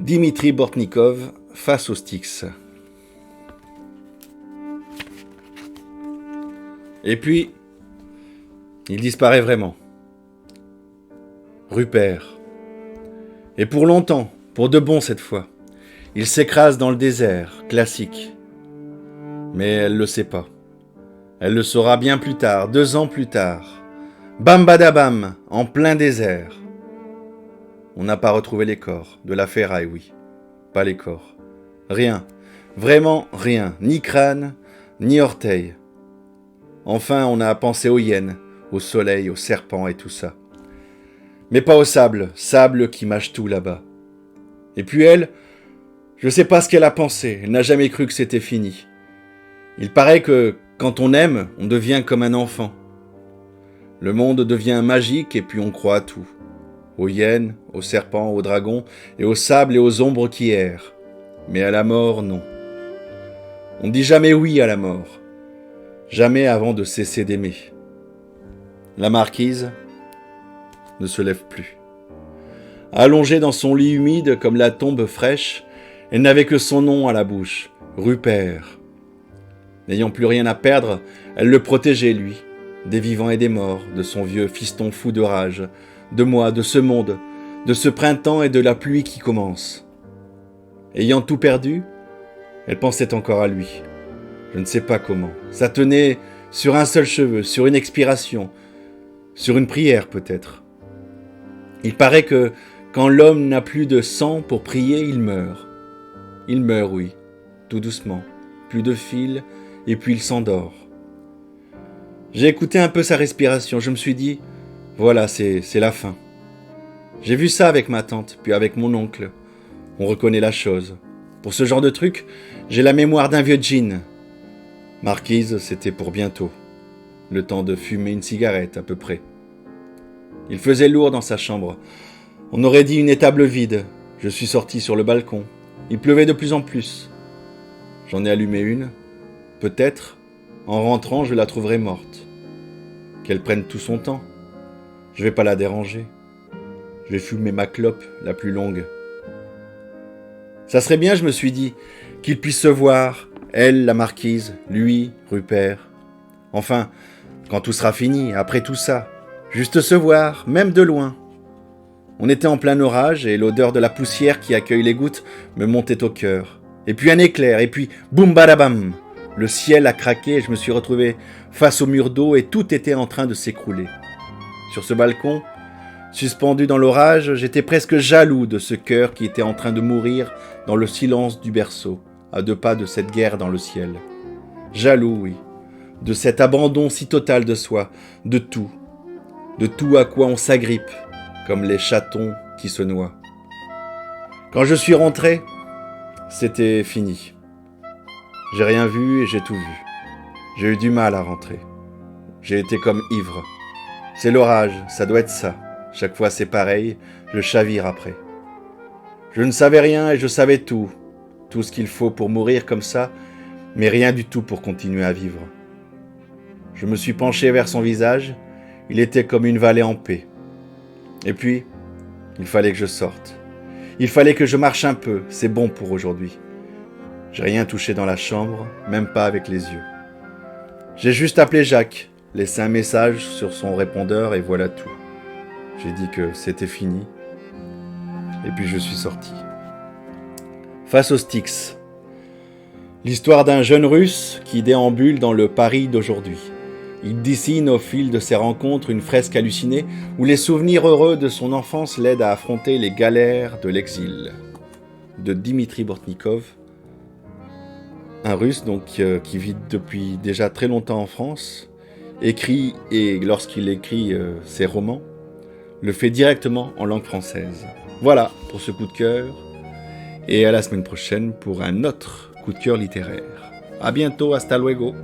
Dimitri Bortnikov face aux Styx. Et puis, il disparaît vraiment. Rupert. Et pour longtemps, pour de bon cette fois. Il s'écrase dans le désert, classique. Mais elle le sait pas. Elle le saura bien plus tard, 2 ans plus tard. Bam badabam, en plein désert. On n'a pas retrouvé les corps. De la ferraille, oui. Pas les corps. Rien. Vraiment rien. Ni crâne, ni orteil. Enfin, on a pensé aux hyènes, au soleil, aux serpents et tout ça. Mais pas au sable. Sable qui mâche tout là-bas. Et puis elle, je sais pas ce qu'elle a pensé. Elle n'a jamais cru que c'était fini. Il paraît que quand on aime, on devient comme un enfant. Le monde devient magique et puis on croit à tout. Aux hyènes, aux serpents, aux dragons, et au sable et aux ombres qui errent. Mais à la mort, non. On ne dit jamais oui à la mort. Jamais avant de cesser d'aimer. La marquise ne se lève plus. Allongée dans son lit humide comme la tombe fraîche, elle n'avait que son nom à la bouche, Rupert. N'ayant plus rien à perdre, elle le protégeait, lui, des vivants et des morts, de son vieux fiston fou de rage, de moi, de ce monde, de ce printemps et de la pluie qui commence. Ayant tout perdu, elle pensait encore à lui. Je ne sais pas comment. Ça tenait sur un seul cheveu, sur une expiration, sur une prière peut-être. Il paraît que quand l'homme n'a plus de sang pour prier, il meurt. Il meurt, oui, tout doucement, plus de fil, et puis il s'endort. J'ai écouté un peu sa respiration, je me suis dit, voilà, c'est la fin. J'ai vu ça avec ma tante, puis avec mon oncle. On reconnaît la chose. Pour ce genre de truc, j'ai la mémoire d'un vieux djinn. Marquise, c'était pour bientôt. Le temps de fumer une cigarette, à peu près. Il faisait lourd dans sa chambre. On aurait dit une étable vide. Je suis sorti sur le balcon. Il pleuvait de plus en plus. J'en ai allumé une. Peut-être, en rentrant, je la trouverai morte. Qu'elle prenne tout son temps. Je vais pas la déranger. Je vais fumer ma clope la plus longue. Ça serait bien, je me suis dit, qu'ils puissent se voir, elle, la marquise, lui, Rupert. Enfin, quand tout sera fini, après tout ça, juste se voir, même de loin. On était en plein orage et l'odeur de la poussière qui accueille les gouttes me montait au cœur. Et puis un éclair, et puis boum badabam. Le ciel a craqué et je me suis retrouvé face au mur d'eau et tout était en train de s'écrouler. Sur ce balcon, suspendu dans l'orage, j'étais presque jaloux de ce cœur qui était en train de mourir dans le silence du berceau, à 2 pas de cette guerre dans le ciel. Jaloux, oui, de cet abandon si total de soi, de tout à quoi on s'agrippe, comme les chatons qui se noient. Quand je suis rentré, c'était fini. J'ai rien vu et j'ai tout vu. J'ai eu du mal à rentrer. J'ai été comme ivre. C'est l'orage, ça doit être ça. Chaque fois c'est pareil, je chavire après. Je ne savais rien et je savais tout. Tout ce qu'il faut pour mourir comme ça, mais rien du tout pour continuer à vivre. Je me suis penché vers son visage, il était comme une vallée en paix. Et puis, il fallait que je sorte. Il fallait que je marche un peu, c'est bon pour aujourd'hui. J'ai rien touché dans la chambre, même pas avec les yeux. J'ai juste appelé Jacques, laissé un message sur son répondeur et voilà tout. J'ai dit que c'était fini. Et puis je suis sorti. Face aux Styx. L'histoire d'un jeune russe qui déambule dans le Paris d'aujourd'hui. Il dessine au fil de ses rencontres une fresque hallucinée où les souvenirs heureux de son enfance l'aident à affronter les galères de l'exil. De Dimitri Bortnikov, un russe donc qui vit depuis déjà très longtemps en France, écrit et lorsqu'il écrit ses romans, le fait directement en langue française. Voilà pour ce coup de cœur et à la semaine prochaine pour un autre coup de cœur littéraire. À bientôt, hasta luego.